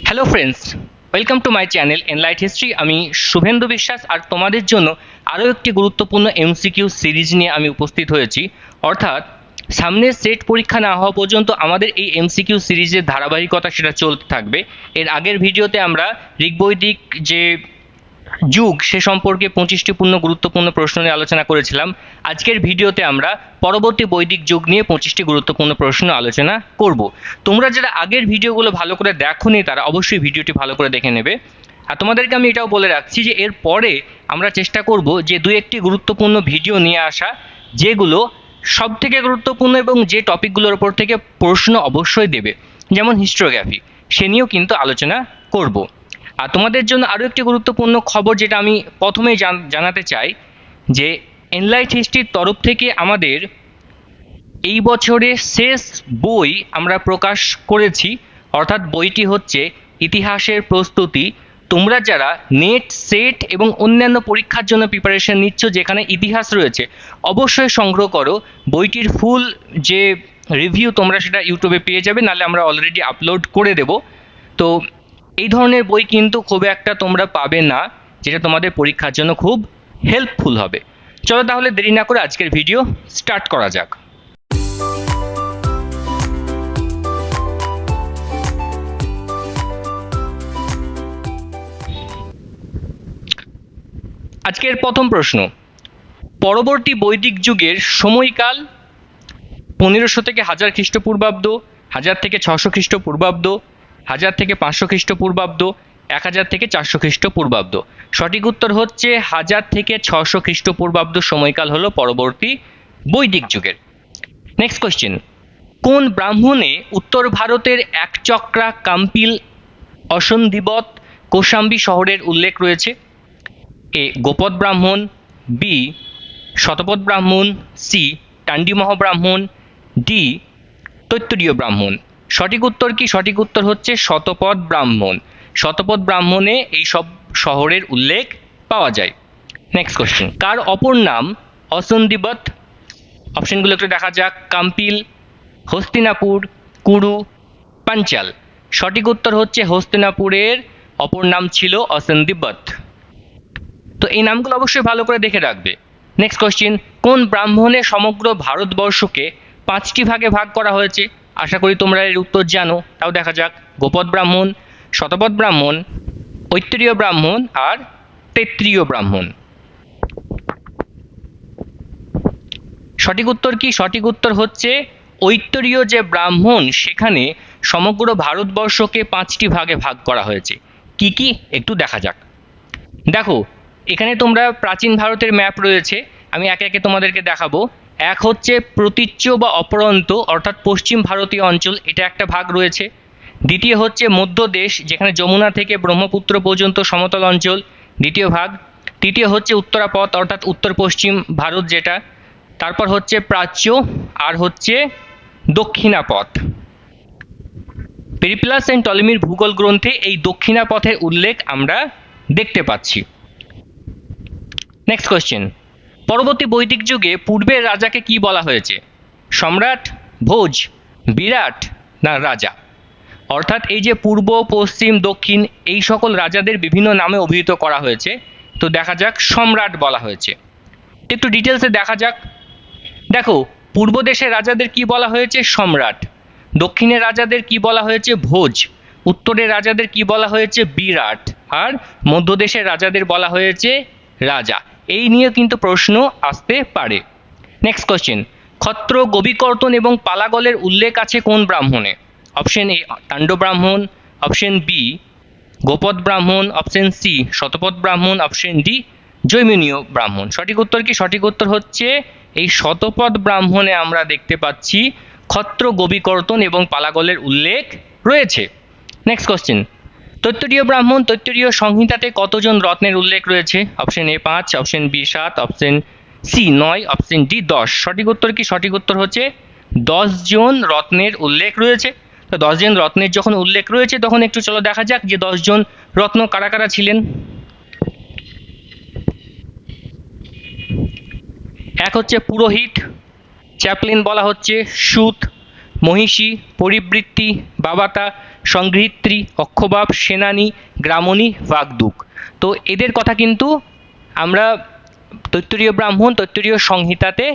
Hello friends, welcome to my channel enlight history. আমি শুভেন্দু বিশ্বাস আর তোমাদের জন্য আরও একটি গুরুত্বপূর্ণ এমসিকিউ সিরিজ নিয়ে আমি উপস্থিত হয়েছি। অর্থাৎ সামনের সেট পরীক্ষা না হওয়া পর্যন্ত আমাদের এই এমসিকিউ সিরিজের ধারাবাহিকতা সেটা চলতে থাকবে। এর আগের ভিডিওতে আমরা ঋগ্বৈদিক যে যুগ সে সম্পর্কে 25টি গুরুত্বপূর্ণ প্রশ্ন নিয়ে আলোচনা করেছিলাম। আজকের ভিডিওতে আমরা পরবর্তী বৈদিক যুগ নিয়ে 25টি গুরুত্বপূর্ণ প্রশ্ন আলোচনা করব। তোমরা যারা আগের ভিডিওগুলো ভালো করে দেখোনি তারা অবশ্যই ভিডিওটি ভালো করে দেখে নেবে। আর তোমাদেরকে আমি এটাও বলে রাখছি যে এর পরে আমরা চেষ্টা করব যে দুই একটি গুরুত্বপূর্ণ ভিডিও নিয়ে আসা, যেগুলো সব থেকে গুরুত্বপূর্ণ এবং যে টপিকগুলোর উপর থেকে প্রশ্ন অবশ্যই দেবে, যেমন হিস্টোগ্রাফি, সে নিয়েও কিন্তু আলোচনা করব। আর তোমাদের জন্য আরও একটি গুরুত্বপূর্ণ খবর যেটা আমি প্রথমেই জানাতে চাই, যে এনলাইট হিস্ট্রির তরফ থেকে আমাদের এই বছরের শেষ বই আমরা প্রকাশ করেছি। অর্থাৎ বইটি হচ্ছে ইতিহাসের প্রস্তুতি। তোমরা যারা নেট, সেট এবং অন্যান্য পরীক্ষার জন্য প্রিপারেশন নিচ্ছ যেখানে ইতিহাস রয়েছে, অবশ্যই সংগ্রহ করো। বইটির ফুল যে রিভিউ তোমরা সেটা ইউটিউবে পেয়ে যাবে, নাহলে আমরা অলরেডি আপলোড করে দেব। তো এই ধরনের বই কিন্তু খুব একটা তোমরা পাবে না, যেটা তোমাদের পরীক্ষার জন্য খুব হেল্পফুল হবে। চলো তাহলে দেরি না করে আজকের ভিডিও স্টার্ট করা যাক। আজকের প্রথম প্রশ্ন, পরবর্তী বৈদিক যুগের সময়কাল 1500 থেকে 1000 খ্রিস্টপূর্বাব্দ, 1000 থেকে 600 খ্রিস্টপূর্বাব্দ, 1000 থেকে 500 খ্রিস্টপূর্বাব্দ, 1000 থেকে 400 খ্রিস্টপূর্বাব্দ। সঠিক উত্তর হচ্ছে 1000 থেকে 600 খ্রিস্টপূর্বাব্দ সময়কাল হলো পরবর্তী বৈদিক যুগের। নেক্সট কোয়েশ্চেন, কোন ব্রাহ্মণে উত্তর ভারতের একচক্রা, কাম্পিল, অসন্ধিবত, কৌশাম্বী শহরের উল্লেখ রয়েছে? এ গোপদ ব্রাহ্মণ, বি শতপথ ব্রাহ্মণ, সি টান্ডিমহ ব্রাহ্মণ, ডি তৈত্তরীয় ব্রাহ্মণ। সঠিক উত্তর কি? সঠিক উত্তর হচ্ছে শতপথ ব্রাহ্মণ। শতপথ ব্রাহ্মণে এই সব শহরের উল্লেখ পাওয়া যায়। নেক্সট কোশ্চেন, কার অপর নাম অসন্ধিবত? অপশনগুলো একটু দেখা যাক। কাম্পিল, হস্তিনাপুর, কুরু, পাঞ্চাল। সঠিক উত্তর হচ্ছে হস্তিনাপুরের অপর নাম ছিল অসন্ধিবত। তো এই নামগুলো অবশ্যই ভালো করে দেখে রাখবে। নেক্সট কোশ্চেন, কোন ব্রাহ্মণে সমগ্র ভারতবর্ষকে 5টি ভাগে ভাগ করা হয়েছে? আশা করি তোমরা এর উত্তর জানো, তাও দেখা যাক। গোপদ ব্রাহ্মণ, শতপথ ব্রাহ্মণ, ঐত্তরীয় ব্রাহ্মণ আর তৈত্তরীয় ব্রাহ্মণ। সঠিক উত্তর কি? সঠিক উত্তর হচ্ছে ঐত্তরীয় যে ব্রাহ্মণ, সেখানে সমগ্র ভারতবর্ষকে 5টি ভাগে ভাগ করা হয়েছে। কি কি একটু দেখা যাক। দেখো, এখানে তোমরা প্রাচীন ভারতের ম্যাপ রয়েছে, আমি একে একে তোমাদেরকে দেখাবো। এক হচ্ছে প্রতীচ্য বা অপরন্ত, অর্থাৎ পশ্চিম ভারতীয় অঞ্চল, এটা একটা ভাগ রয়েছে। দ্বিতীয় হচ্ছে মধ্যদেশ, যেখানে যমুনা থেকে ব্রহ্মপুত্র পর্যন্ত সমতল অঞ্চল, দ্বিতীয় ভাগ। তৃতীয় হচ্ছে উত্তরাপথ, অর্থাৎ উত্তর পশ্চিম ভারত যেটা। তারপর হচ্ছে প্রাচ্য, আর হচ্ছে দক্ষিণাপথ। পেরিপ্লাস অ্যান্ড টলেমির ভূগোল গ্রন্থে এই দক্ষিণাপথের উল্লেখ আমরা দেখতে পাচ্ছি। নেক্সট কোয়েশ্চেন, পরবর্তী বৈদিক যুগে পূর্বের রাজাকে কি বলা হয়েছে? সম্রাট, ভোজ, বিরাট না রাজা? অর্থাৎ এই যে পূর্ব, পশ্চিম, দক্ষিণ, এই সকল রাজাদের বিভিন্ন নামে অভিহিত করা হয়েছে। তো দেখা যাক, সম্রাট বলা হয়েছে। একটু ডিটেলসে দেখা যাক। দেখো, পূর্ব দেশের রাজাদের কি বলা হয়েছে? সম্রাট। দক্ষিণের রাজাদের কি বলা হয়েছে? ভোজ। উত্তরের রাজাদের কি বলা হয়েছে? বিরাট। আর মধ্যদেশের রাজাদের বলা হয়েছে রাজা। এই নিয়ে কিন্তু প্রশ্ন আসতে পারে। নেক্সট কোশ্চেন, ক্ষত্র, গোবিকর্তন এবং পালাগলের উল্লেখ আছে কোন ব্রাহ্মণে? অপশন এ তাণ্ড ব্রাহ্মণ, অপশন বি গোপদ ব্রাহ্মণ, অপশন সি শতপথ ব্রাহ্মণ, অপশন ডি জৈমিনীয় ব্রাহ্মণ। সঠিক উত্তর কি? সঠিক উত্তর হচ্ছে এই শতপথ ব্রাহ্মণে আমরা দেখতে পাচ্ছি ক্ষত্র, গোবিকর্তন এবং পালাগলের উল্লেখ রয়েছে। নেক্সট কোশ্চেন, তৈত্তরীয় ব্রাহ্মণ, তৈত্তরীয় সংহিতাতে কতজন রত্নের উল্লেখ রয়েছে? Option A 5, option B 7, option C 9, option D 10। সঠিক উত্তর কি? সঠিক উত্তর হচ্ছে 10 জন রত্নের উল্লেখ রয়েছে। তো 10 জন রত্নের যখন উল্লেখ রয়েছে, তখন একটু চলো দেখা যাক যে 10 জন রত্ন কারা কারা ছিলেন। এক হচ্ছে পুরোহিত, চ্যাপলিন বলা হচ্ছে, সুত, মহিষী, পরিবৃত্তি, বাবাতা, সংগৃহীত্রী, অক্ষবাব, সেনানী, গ্রামণী, বাগদুক। তো এদের কথা কিন্তু আমরা তৈত্তরীয় ব্রাহ্মণ, তৈত্তরীয় সংহিতাতে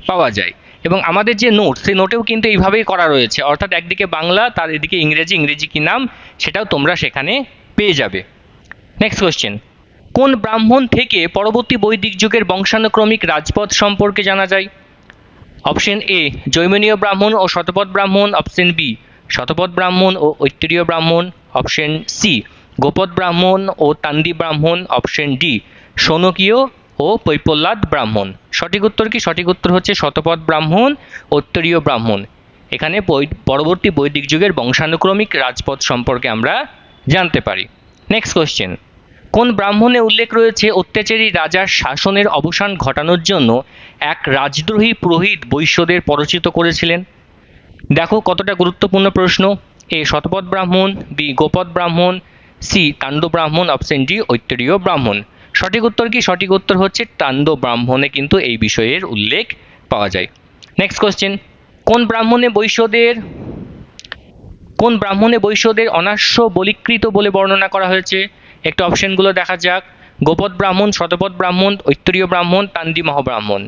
পাওয়া যায়। এবং আমাদের যে নোট, সেই নোটেও কিন্তু এইভাবেই করা রয়েছে, অর্থাৎ একদিকে বাংলা, তার এদিকে ইংরেজি, ইংরেজি কী নাম সেটাও তোমরা সেখানে পেয়ে যাবে। নেক্সট কোয়েশ্চেন, কোন ব্রাহ্মণ থেকে পরবর্তী বৈদিক যুগের বংশানুক্রমিক রাজপথ সম্পর্কে জানা যায়? অপশন এ জৈমিনীয় ব্রাহ্মণ ও শতপথ ব্রাহ্মণ, অপশন বি শতপথ ব্রাহ্মণ ও ঐত্তরীয় ব্রাহ্মণ, অপশন সি গোপদ ব্রাহ্মণ ও তান্ডি ব্রাহ্মণ, অপশন ডি শৌনকীয় ও পৈপল্লাদ ব্রাহ্মণ। সঠিক উত্তর কি? সঠিক উত্তর হচ্ছে শতপথ ব্রাহ্মণ, উত্তরীয় ব্রাহ্মণ। এখানে পরবর্তী বৈদিক যুগের বংশানুক্রমিক রাজপথ সম্পর্কে আমরা জানতে পারি। নেক্সট কোয়েশ্চেন, কোন ব্রাহ্মণে উল্লেখ রয়েছে অত্যাচারী রাজার শাসনের অবসান ঘটানোর জন্য এক রাজদ্রোহী পুরোহিত বৈশ্যদের পরচিত করেছিলেন? দেখো কতটা গুরুত্বপূর্ণ প্রশ্ন। এ শতপথ ব্রাহ্মণ, বি গোপদ ব্রাহ্মণ, সি তান্ড ব্রাহ্মণ, অপশন ডি ঐত্তরীয় ব্রাহ্মণ। সঠিক উত্তর কি? সঠিক উত্তর হচ্ছে তান্ড ব্রাহ্মণে কিন্তু এই বিষয়ের উল্লেখ পাওয়া যায়। নেক্সট কোয়েশ্চেন, কোন ব্রাহ্মণে বৈশ্যদের অনাস্য বলিকৃত বলে বর্ণনা করা হয়েছে? একটু অপশনগুলো দেখা যাক। গোপদ ব্রাহ্মণ, শতপথ ব্রাহ্মণ, ঐত্তরীয় ব্রাহ্মণ, তান্ডি মহাব্রাহ্মণ।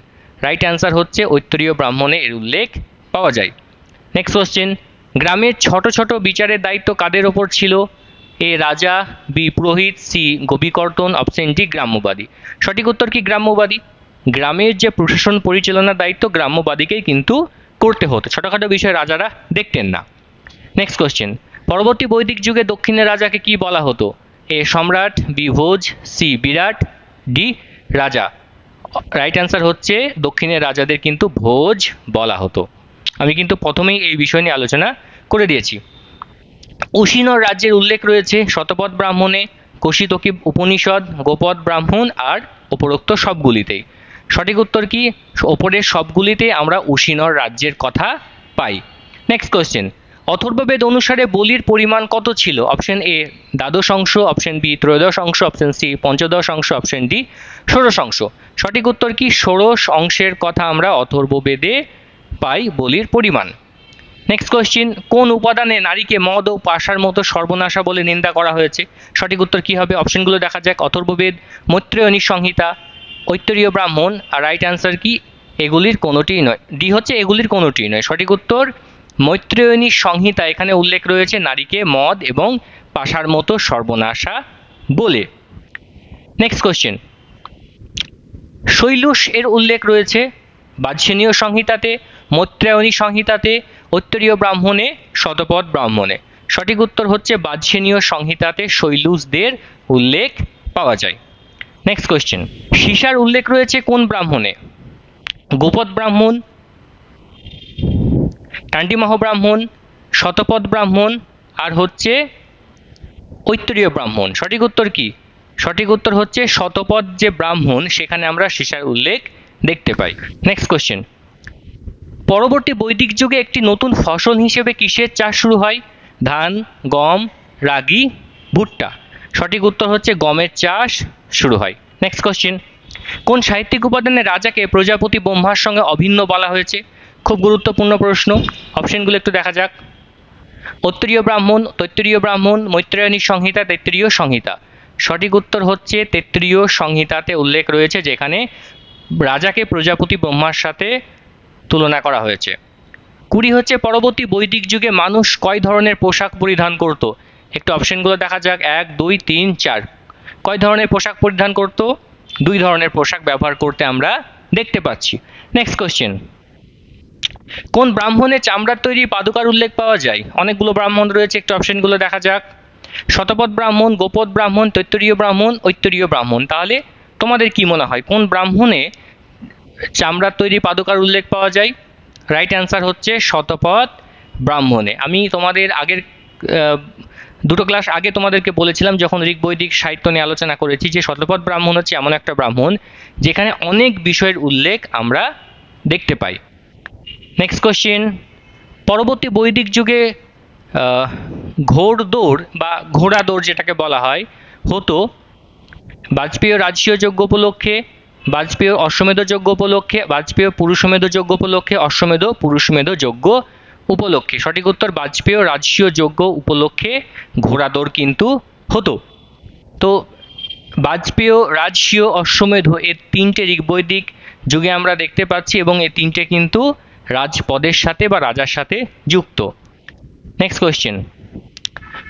রাইট অ্যান্সার হচ্ছে ঐত্তরীয় ব্রাহ্মণে এর উল্লেখ পাওয়া যায়। নেক্সট কোয়েশ্চেন, গ্রামের ছোট ছোট বিচারের দায়িত্ব কাদের ওপর ছিল? এ রাজা, বি পুরোহিত, সি গোপীকর্তন, অপশন ডি গ্রাম্যবাদী। সঠিক উত্তর কি? গ্রাম্যবাদী। গ্রামের যে প্রশাসন পরিচালনার দায়িত্ব গ্রাম্যবাদীকেই কিন্তু করতে হতো, ছোটখাটো বিষয় রাজারা দেখতেন না। নেক্সট কোয়েশ্চেন, পরবর্তী বৈদিক যুগে দক্ষিণের রাজাকে কি বলা হতো? এ সম্রাট, বি ভোজ, সি বিরাট, ডি রাজা। রাইট অ্যান্সার হচ্ছে দক্ষিণের রাজাদের কিন্তু ভোজ বলা হতো। আমি কিন্তু প্রথমেই এই বিষয় নিয়ে আলোচনা করে দিয়েছি। উশিনর রাজ্যের উল্লেখ রয়েছে শতপথ ব্রাহ্মণে, কৌশিতকী উপনিষদ, গোপদ ব্রাহ্মণ আর উপরোক্ত সবগুলিতেই। সঠিক উত্তর কি? ওপরের সবগুলিতে আমরা উশিনর রাজ্যের কথা পাই। নেক্সট কোয়েশ্চেন, অথর্ববেদ অনুসারে বলির পরিমাণ কত ছিল? অপশন এ দ্বাদশ অংশ, অপশন বি ত্রয়োদশ অংশ, অপশন সি পঞ্চদশ অংশ, অপশন ডি ষোড়শ অংশ। সঠিক উত্তর কি? ষোড়শ অংশের কথা আমরা অথর্ববেদে পাই বলির পরিমাণ। নেক্সট কোয়েশ্চেন, কোন উপাদানে নারীকে মদ ও পাশার মতো সর্বনাশা বলে নিন্দা করা হয়েছে? সঠিক উত্তর কি হবে? অপশনগুলো দেখা যাক। অথর্ববেদ, মৈত্রেয়নী সংহিতা, ঐত্তরীয় ব্রাহ্মণ। আর রাইট অ্যান্সার কি? এগুলির কোনোটিই নয়। ডি হচ্ছে এগুলির কোনোটিই নয়। সঠিক উত্তর মৈত্রেয়নী সংহিতা। এখানে উল্লেখ রয়েছে নারীকে মদ এবং পাশার মতো সর্বনাশা বলে। নেক্সট কোয়েশ্চেন, শৈলুষ এর উল্লেখ রয়েছে বাজসেনীয় সংহিতাতে, মৈত্রেয়নী সংহিতাতে, উত্তরীয় ব্রাহ্মণে, শতপথ ব্রাহ্মণে। সঠিক উত্তর হচ্ছে বাজসেনীয় সংহিতাতে শৈলুষদের উল্লেখ পাওয়া যায়। নেক্সট কোয়েশ্চেন, সীসার উল্লেখ রয়েছে কোন ব্রাহ্মণে? গোপদ ব্রাহ্মণ, টান্ডি মহাব্রাহ্মণ, শতপথ ব্রাহ্মণ আর হচ্ছে ঐত্তরীয় ব্রাহ্মণ। সঠিক উত্তর কি? সঠিক উত্তর হচ্ছে শতপথ যে ব্রাহ্মণ সেখানে আমরা সীসার উল্লেখ দেখতে পাই। নেক্সট কোয়েশ্চেন, পরবর্তী বৈদিক যুগে একটি নতুন ফসল হিসেবে কিসের চাষ শুরু হয়? ধান, গম, রাগি, ভুট্টা। সঠিক উত্তর হচ্ছে গমের চাষ শুরু হয়। নেক্সট কোয়েশ্চেন, কোন সাহিত্যিক উপাদানে রাজাকে প্রজাপতি ব্রহ্মার সঙ্গে অভিন্ন বলা হয়েছে? খুব গুরুত্বপূর্ণ প্রশ্ন। অপশনগুলো একটু দেখা যাক। উত্তরীয় ব্রাহ্মণ, তৈত্তরীয় ব্রাহ্মণ, মৈত্রেয়নী সংহিতা, তৈত্তরীয় সংহিতা। সঠিক উত্তর হচ্ছে তৈত্তরীয় সংহিতাতে উল্লেখ রয়েছে, যেখানে রাজাকে প্রজাপতি ব্রহ্মার সাথে তুলনা করা হয়েছে। 20 হচ্ছে পরবর্তী বৈদিক যুগে মানুষ কয় ধরনের পোশাক পরিধান করত? একটু অপশনগুলো দেখা যাক। 1, 2, 3, 4। কয় ধরনের পোশাক পরিধান করত? 2 ধরনের পোশাক ব্যবহার করতে আমরা দেখতে পাচ্ছি। নেক্সট কোয়েশ্চেন, কোন ব্রাহ্মণের চামড়ার তৈরি পাদুকার উল্লেখ পাওয়া যায়? অনেকগুলো ব্রাহ্মণ রয়েছে, একটু অপশনগুলো দেখা যাক। শতপথ ব্রাহ্মণ, গোপদ ব্রাহ্মণ, তৈত্তরীয় ব্রাহ্মণ, ঐত্তরীয় ব্রাহ্মণ। তাহলে তোমাদের কি মনে হয় কোন ব্রাহ্মণে চামড়ার তৈরি পাদুকার উল্লেখ পাওয়া যায়? রাইট অ্যান্সার হচ্ছে শতপথ ব্রাহ্মণে। আমি তোমাদের আগের দুটো ক্লাস আগে তোমাদেরকে বলেছিলাম, যখন ঋগ বৈদিক সাহিত্য নিয়ে আলোচনা করেছি, যে শতপথ ব্রাহ্মণ হচ্ছে এমন একটা ব্রাহ্মণ যেখানে অনেক বিষয়ের উল্লেখ আমরা দেখতে পাই। নেক্সট কোয়েশ্চেন, পরবর্তী বৈদিক যুগে ঘোড়দৌড় বা ঘোড়া দৌড় যেটাকে বলা হয় হতো বাজপেয়ী রাজসীয় যজ্ঞ উপলক্ষে, বাজপেয়ী অশ্বমেধ যজ্ঞ উপলক্ষে, বাজপেয়ী পুরুষমেধ যজ্ঞ উপলক্ষে, অশ্বমেধ পুরুষমেধ যজ্ঞ উপলক্ষে? সঠিক উত্তর বাজপেয় রাজসূয় যজ্ঞ উপলক্ষে ঘোড়া দৌড় কিন্তু হতো। তো বাজপেয়, রাজসূয়, অশ্বমেধ এর তিনটে ঋগ্বৈদিক যুগে আমরা দেখতে পাচ্ছি এবং এই তিনটে কিন্তু রাজপদের সাথে বা রাজার সাথে যুক্ত। নেক্সট কোয়েশ্চেন,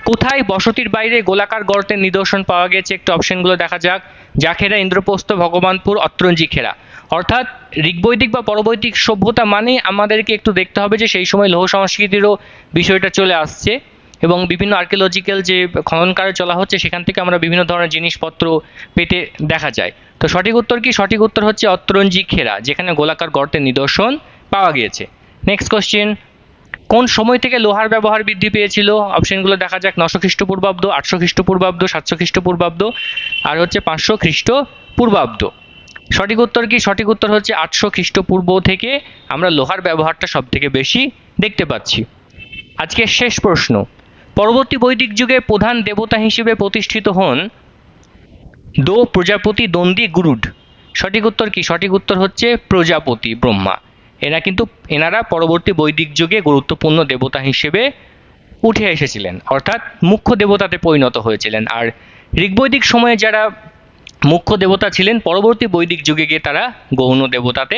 কোথায় বসতির বাইরে গোলাকার গর্তের নিদর্শন পাওয়া গেছে? একটু অপশনগুলো দেখা যাক। জাখেরা, ইন্দ্রপ্রস্থ, ভগবানপুর, অত্রঞ্জি খেরা। অর্থাৎ ঋগ্বৈদিক বা পরবৈদিক সভ্যতা মানে আমাদেরকে একটু দেখতে হবে যে সেই সময় লৌহ সংস্কৃতিরও বিষয়টা চলে আসছে এবং বিভিন্ন আর্কিওলজিক্যাল যে খনন কার্য চলা হচ্ছে সেখান থেকে আমরা বিভিন্ন ধরনের জিনিসপত্র পেতে দেখা যায়। তো সঠিক উত্তর কি? সঠিক উত্তর হচ্ছে অত্রঞ্জি খেরা, যেখানে গোলাকার গর্তের নিদর্শন পাওয়া গিয়েছে। নেক্সট কোশ্চেন, কোন সময় থেকে লোহার ব্যবহার বৃদ্ধি পেয়েছিল? অপশনগুলো দেখা যাক। 900 খ্রিস্টপূর্বাব্দ, 800 খ্রিস্টপূর্বাব্দ, 700 খ্রিস্টপূর্বাব্দ আর হচ্ছে 500 খ্রিস্টপূর্বাব্দ। সঠিক উত্তর কি? সঠিক উত্তর হচ্ছে 800 খ্রিস্টপূর্ব থেকে আমরা লোহার ব্যবহারটা সব থেকে বেশি দেখতে পাচ্ছি। আজকের শেষ প্রশ্ন, পরবর্তী বৈদিক যুগে প্রধান দেবতা হিসেবে প্রতিষ্ঠিত হন দো প্রজাপতি দন্ডী গুরুড। সঠিক উত্তর কি? সঠিক উত্তর হচ্ছে প্রজাপতি ব্রহ্মা। এনারা পরবর্তী বৈদিক যুগে গুরুত্বপূর্ণ দেবতা হিসেবে উঠে এসেছিলেন, অর্থাৎ মুখ্য দেবতাতে পরিণত হয়েছিলেন। আর ঋগ্বৈদিক সময়ে যারা মুখ্য দেবতা ছিলেন পরবর্তী বৈদিক যুগে গিয়ে তারা গৌণ দেবতাতে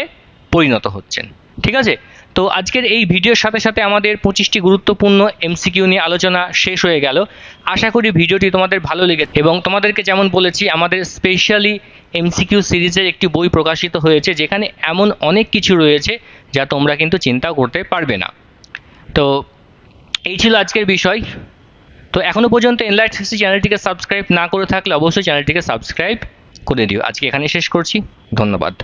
পরিণত হচ্ছেন। ঠিক আছে, তো আজকের এই ভিডিওর সাথে সাথে আমাদের 25টি গুরুত্বপূর্ণ এমসিকিউ নিয়ে আলোচনা শেষ হয়ে গেল। আশা করি ভিডিওটি তোমাদের ভালো লেগেছে এবং তোমাদেরকে যেমন বলেছি আমাদের স্পেশালি এমসিকিউ সিরিজের একটি বই প্রকাশিত হয়েছে যেখানে এমন অনেক কিছু রয়েছে যা তোমরা কিন্তু চিন্তাও করতে পারবে না। তো এই ছিল আজকের বিষয়। তো এখনও পর্যন্ত এনলাইট হিস্ট্রি চ্যানেলটিকে সাবস্ক্রাইব না করে থাকলে অবশ্যই চ্যানেলটিকে সাবস্ক্রাইব করে দিও। আজকে এখানে শেষ করছি, ধন্যবাদ।